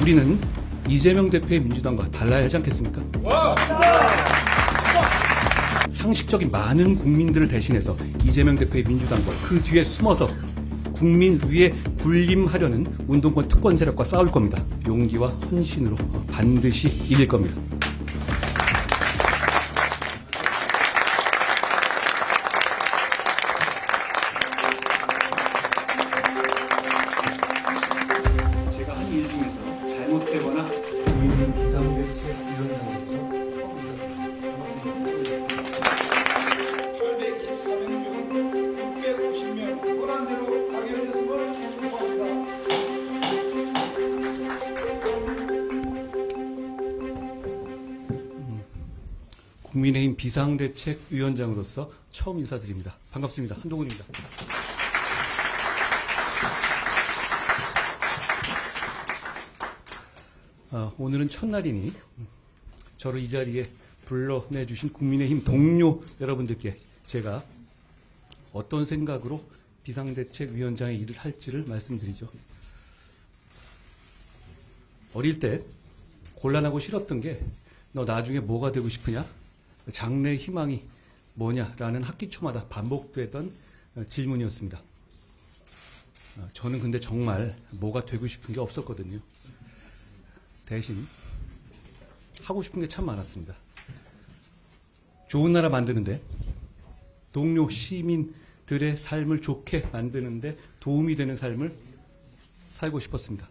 우리는 이재명 대표의 민주당과 달라야 하지 않겠습니까? 상식적인 많은 국민들을 대신해서 이재명 대표의 민주당과 그 뒤에 숨어서 국민 위에 군림하려는 운동권 특권 세력과 싸울 겁니다. 용기와 헌신으로 반드시 이길 겁니다. 제가 한 일 중에서 잘못되거나 국민 비상대책위원장으로서 국민의힘 비상대책위원장으로서 처음 인사드립니다. 반갑습니다. 한동훈입니다. 오늘은 첫날이니 저를 이 자리에 불러내주신 국민의힘 동료 여러분들께 제가 어떤 생각으로 비상대책위원장의 일을 할지를 말씀드리죠. 어릴 때 곤란하고 싫었던 게 너 나중에 뭐가 되고 싶으냐? 장래의 희망이 뭐냐라는 학기 초마다 반복되던 질문이었습니다. 저는 근데 정말 뭐가 되고 싶은 게 없었거든요. 대신 하고 싶은 게 참 많았습니다. 좋은 나라 만드는데, 동료 시민들의 삶을 좋게 만드는데 도움이 되는 삶을 살고 싶었습니다.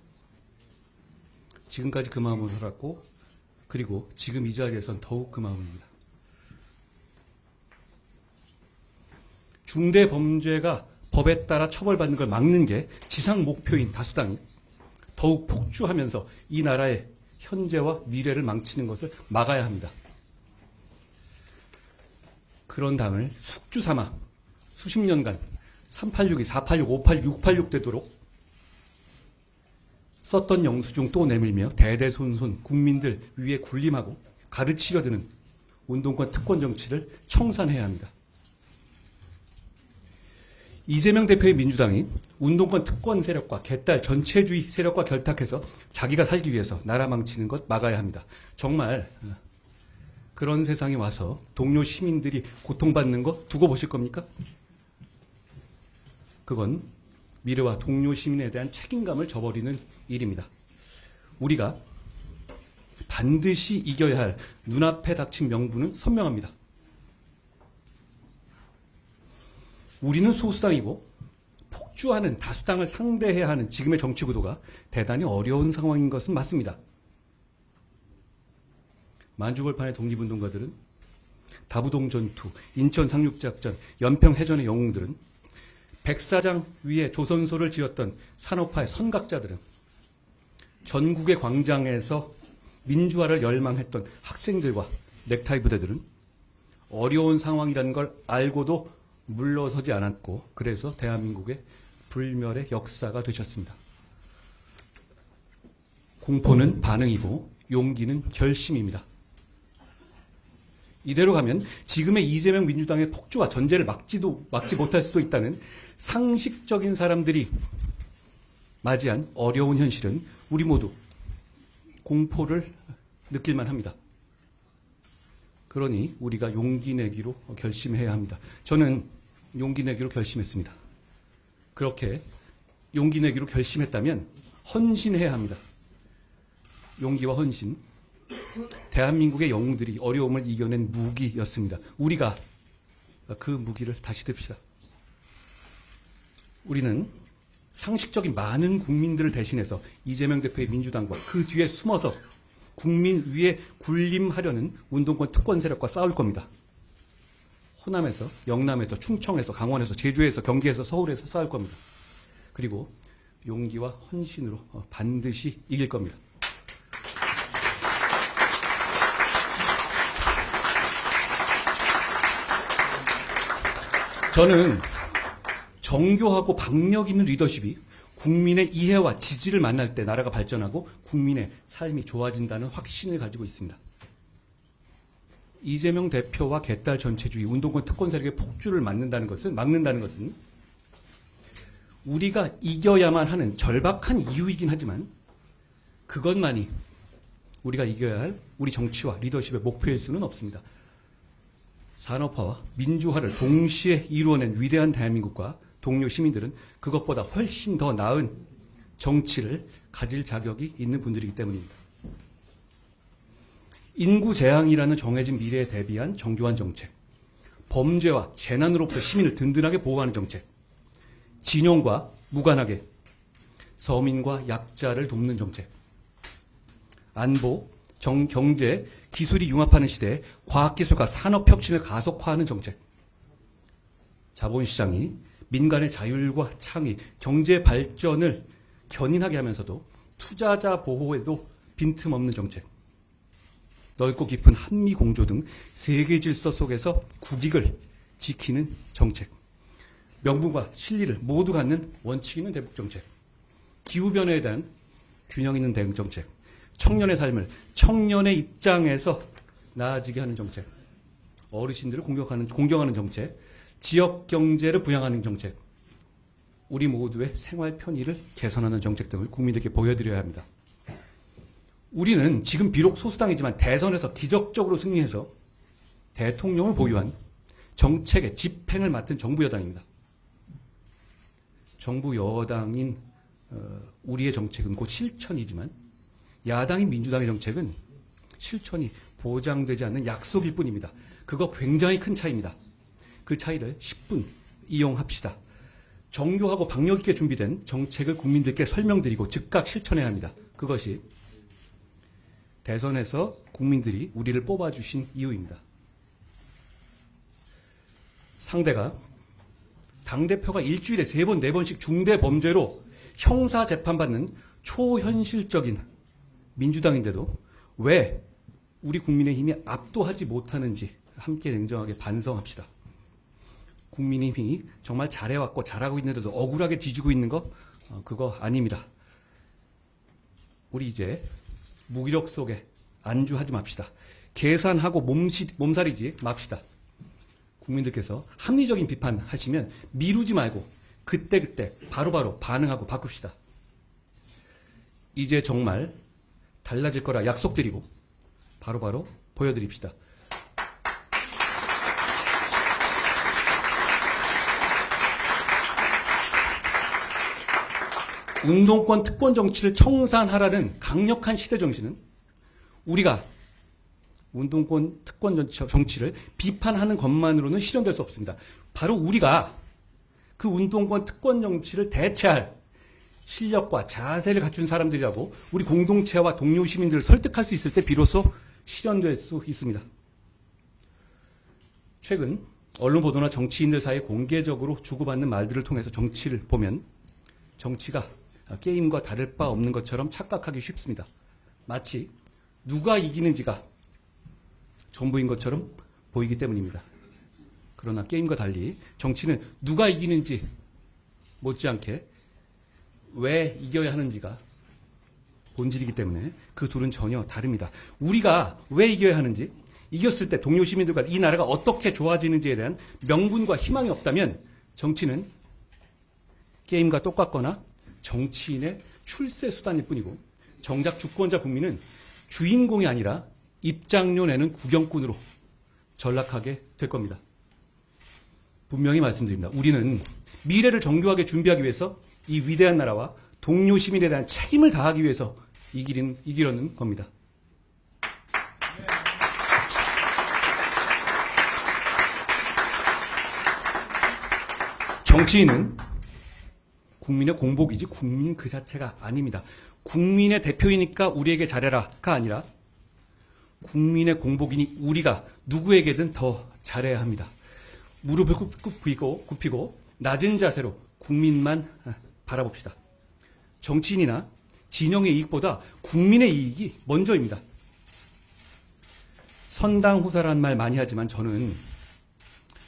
지금까지 그 마음으로 살았고, 그리고 지금 이 자리에선 더욱 그 마음입니다. 중대 범죄가 법에 따라 처벌받는 걸 막는 게 지상 목표인 다수당이 더욱 폭주하면서 이 나라의 현재와 미래를 망치는 것을 막아야 합니다. 그런 당을 숙주 삼아 수십 년간 386이 486, 586, 686 되도록 썼던 영수증 또 내밀며 대대손손 국민들 위에 군림하고 가르치려 드는 운동권 특권 정치를 청산해야 합니다. 이재명 대표의 민주당이 운동권 특권 세력과 개딸 전체주의 세력과 결탁해서 자기가 살기 위해서 나라 망치는 것 막아야 합니다. 정말 그런 세상에 와서 동료 시민들이 고통받는 거 두고 보실 겁니까? 그건 미래와 동료 시민에 대한 책임감을 저버리는 일입니다. 우리가 반드시 이겨야 할 눈앞에 닥친 명분은 선명합니다. 우리는 소수당이고 폭주하는 다수당을 상대해야 하는 지금의 정치 구도가 대단히 어려운 상황인 것은 맞습니다. 만주벌판의 독립운동가들은 다부동 전투, 인천 상륙작전, 연평 해전의 영웅들은 백사장 위에 조선소를 지었던 산업화의 선각자들은 전국의 광장에서 민주화를 열망했던 학생들과 넥타이 부대들은 어려운 상황이라는 걸 알고도 물러서지 않았고 그래서 대한민국의 불멸의 역사가 되셨습니다. 공포는 반응이고 용기는 결심입니다. 이대로 가면 지금의 이재명 민주당의 폭주와 전제를 막지 못할 수도 있다는 상식적인 사람들이 맞이한 어려운 현실은 우리 모두 공포를 느낄만 합니다. 그러니 우리가 용기 내기로 결심해야 합니다. 저는 용기 내기로 결심했습니다. 그렇게 용기 내기로 결심했다면 헌신해야 합니다. 용기와 헌신, 대한민국의 영웅들이 어려움을 이겨낸 무기였습니다. 우리가 그 무기를 다시 듭시다. 우리는 상식적인 많은 국민들을 대신해서 이재명 대표의 민주당과 그 뒤에 숨어서 국민 위에 군림하려는 운동권 특권 세력과 싸울 겁니다. 호남에서, 영남에서, 충청에서, 강원에서, 제주에서, 경기에서, 서울에서 싸울 겁니다. 그리고 용기와 헌신으로 반드시 이길 겁니다. 저는 정교하고 박력 있는 리더십이 국민의 이해와 지지를 만날 때 나라가 발전하고 국민의 삶이 좋아진다는 확신을 가지고 있습니다. 이재명 대표와 개딸 전체주의, 운동권 특권 세력의 폭주를 막는다는 것은 우리가 이겨야만 하는 절박한 이유이긴 하지만 그것만이 우리가 이겨야 할 우리 정치와 리더십의 목표일 수는 없습니다. 산업화와 민주화를 동시에 이루어낸 위대한 대한민국과 동료 시민들은 그것보다 훨씬 더 나은 정치를 가질 자격이 있는 분들이기 때문입니다. 인구 재앙이라는 정해진 미래에 대비한 정교한 정책, 범죄와 재난으로부터 시민을 든든하게 보호하는 정책, 진영과 무관하게 서민과 약자를 돕는 정책, 안보, 경제, 기술이 융합하는 시대에 과학기술과 산업혁신을 가속화하는 정책, 자본시장이 민간의 자율과 창의, 경제 발전을 견인하게 하면서도 투자자 보호에도 빈틈없는 정책, 넓고 깊은 한미 공조 등 세계 질서 속에서 국익을 지키는 정책, 명분과 실리를 모두 갖는 원칙 있는 대북 정책, 기후변화에 대한 균형 있는 대응 정책, 청년의 삶을 청년의 입장에서 나아지게 하는 정책, 어르신들을 공경하는 정책, 지역 경제를 부양하는 정책, 우리 모두의 생활 편의를 개선하는 정책 등을 국민들께 보여드려야 합니다. 우리는 지금 비록 소수당이지만 대선에서 기적적으로 승리해서 대통령을 보유한 정책의 집행을 맡은 정부 여당입니다. 정부 여당인 우리의 정책은 곧 실천이지만 야당인 민주당의 정책은 실천이 보장되지 않는 약속일 뿐입니다. 그거 굉장히 큰 차이입니다. 그 차이를 10분 이용합시다. 정교하고 박력 있게 준비된 정책을 국민들께 설명드리고 즉각 실천해야 합니다. 그것이 대선에서 국민들이 우리를 뽑아주신 이유입니다. 상대가 당대표가 일주일에 3번, 4번씩 중대 범죄로 형사 재판받는 초현실적인 민주당인데도 왜 우리 국민의힘이 압도하지 못하는지 함께 냉정하게 반성합시다. 국민의힘이 정말 잘해왔고 잘하고 있는데도 억울하게 뒤지고 있는 거 그거 아닙니다. 우리 이제 무기력 속에 안주하지 맙시다. 계산하고 몸살이지 맙시다. 국민들께서 합리적인 비판하시면 미루지 말고 그때그때 바로바로 반응하고 바꿉시다. 이제 정말 달라질 거라 약속드리고 바로바로 보여드립시다. 운동권 특권 정치를 청산하라는 강력한 시대 정신은 우리가 운동권 특권 정치를 비판하는 것만으로는 실현될 수 없습니다. 바로 우리가 그 운동권 특권 정치를 대체할 실력과 자세를 갖춘 사람들이라고 우리 공동체와 동료 시민들을 설득할 수 있을 때 비로소 실현될 수 있습니다. 최근 언론 보도나 정치인들 사이에 공개적으로 주고받는 말들을 통해서 정치를 보면 정치가 게임과 다를 바 없는 것처럼 착각하기 쉽습니다. 마치 누가 이기는지가 전부인 것처럼 보이기 때문입니다. 그러나 게임과 달리 정치는 누가 이기는지 못지않게 왜 이겨야 하는지가 본질이기 때문에 그 둘은 전혀 다릅니다. 우리가 왜 이겨야 하는지, 이겼을 때 동료 시민들과 이 나라가 어떻게 좋아지는지에 대한 명분과 희망이 없다면 정치는 게임과 똑같거나 정치인의 출세 수단일 뿐이고 정작 주권자 국민은 주인공이 아니라 입장료 내는 구경꾼으로 전락하게 될 겁니다. 분명히 말씀드립니다. 우리는 미래를 정교하게 준비하기 위해서 이 위대한 나라와 동료 시민에 대한 책임을 다하기 위해서 이기려는 겁니다. 정치인은 국민의 공복이지 국민 그 자체가 아닙니다. 국민의 대표이니까 우리에게 잘해라가 아니라 국민의 공복이니 우리가 누구에게든 더 잘해야 합니다. 무릎을 굽히고 낮은 자세로 국민만 바라봅시다. 정치인이나 진영의 이익보다 국민의 이익이 먼저입니다. 선당후사라는 말 많이 하지만 저는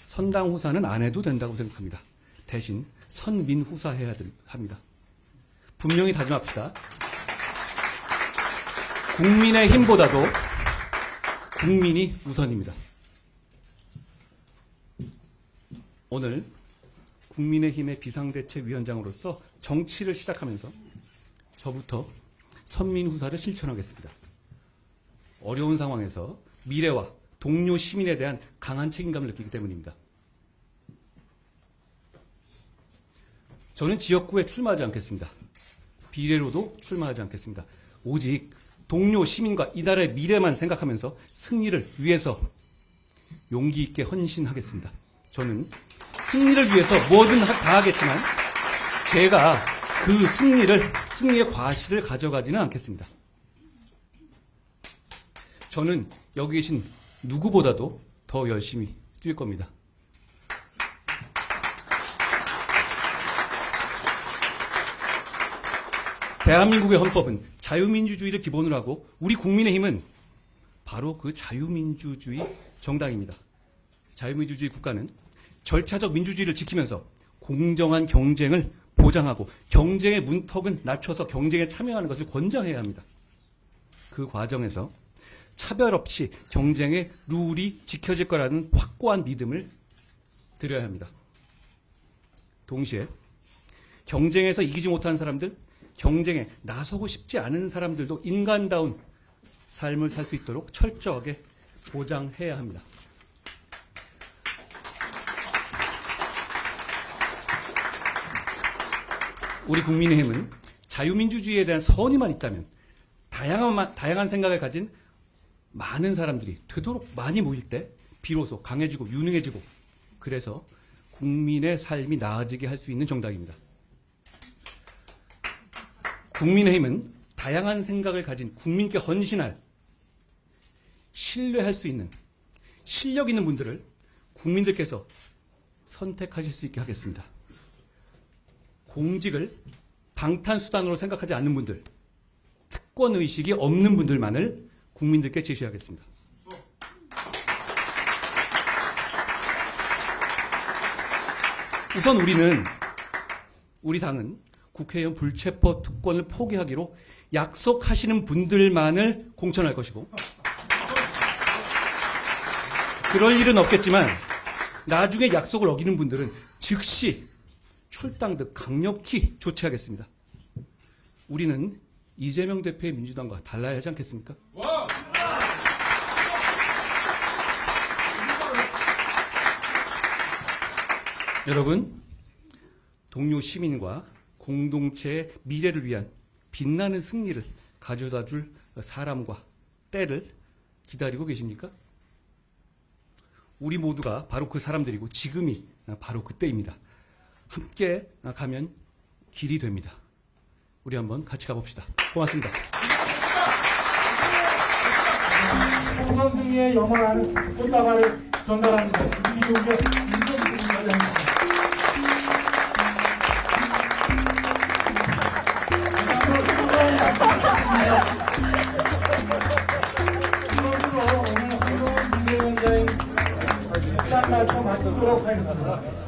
선당후사는 안 해도 된다고 생각합니다. 대신 선민후사해야 합니다. 분명히 다짐합시다. 국민의 힘보다도 국민이 우선입니다. 오늘 국민의힘의 비상대책위원장으로서 정치를 시작하면서 저부터 선민후사를 실천하겠습니다. 어려운 상황에서 미래와 동료 시민에 대한 강한 책임감을 느끼기 때문입니다. 저는 지역구에 출마하지 않겠습니다. 비례로도 출마하지 않겠습니다. 오직 동료 시민과 이 나라의 미래만 생각하면서 승리를 위해서 용기 있게 헌신하겠습니다. 저는 승리를 위해서 뭐든 다 하겠지만 제가 그 승리의 과실을 가져가지는 않겠습니다. 저는 여기 계신 누구보다도 더 열심히 뛸 겁니다. 대한민국의 헌법은 자유민주주의를 기본으로 하고 우리 국민의힘은 바로 그 자유민주주의 정당입니다. 자유민주주의 국가는 절차적 민주주의를 지키면서 공정한 경쟁을 보장하고 경쟁의 문턱은 낮춰서 경쟁에 참여하는 것을 권장해야 합니다. 그 과정에서 차별 없이 경쟁의 룰이 지켜질 거라는 확고한 믿음을 드려야 합니다. 동시에 경쟁에서 이기지 못하는 사람들, 경쟁에 나서고 싶지 않은 사람들도 인간다운 삶을 살 수 있도록 철저하게 보장해야 합니다. 우리 국민의힘은 자유민주주의에 대한 선의만 있다면 다양한 생각을 가진 많은 사람들이 되도록 많이 모일 때 비로소 강해지고 유능해지고 그래서 국민의 삶이 나아지게 할 수 있는 정당입니다. 국민의힘은 다양한 생각을 가진 국민께 헌신할 신뢰할 수 있는 실력 있는 분들을 국민들께서 선택하실 수 있게 하겠습니다. 공직을 방탄수단으로 생각하지 않는 분들, 특권의식이 없는 분들만을 국민들께 제시하겠습니다. 우선 우리 당은 국회의원 불체포 특권을 포기하기로 약속하시는 분들만을 공천할 것이고 그럴 일은 없겠지만 나중에 약속을 어기는 분들은 즉시 출당 등 강력히 조치하겠습니다. 우리는 이재명 대표의 민주당과 달라야 하지 않겠습니까? 여러분, 동료 시민과 공동체의 미래를 위한 빛나는 승리를 가져다 줄 사람과 때를 기다리고 계십니까? 우리 모두가 바로 그 사람들이고 지금이 바로 그때입니다. 함께 가면 길이 됩니다. 우리 한번 같이 가봅시다. 고맙습니다. 총선 승리의 영원한 꽃다발을 전달합니다. 이종재 민정부위원장입니다. 이것으로 오늘 호동 비대위원장의 입장 발표 마치도록 하겠습니다.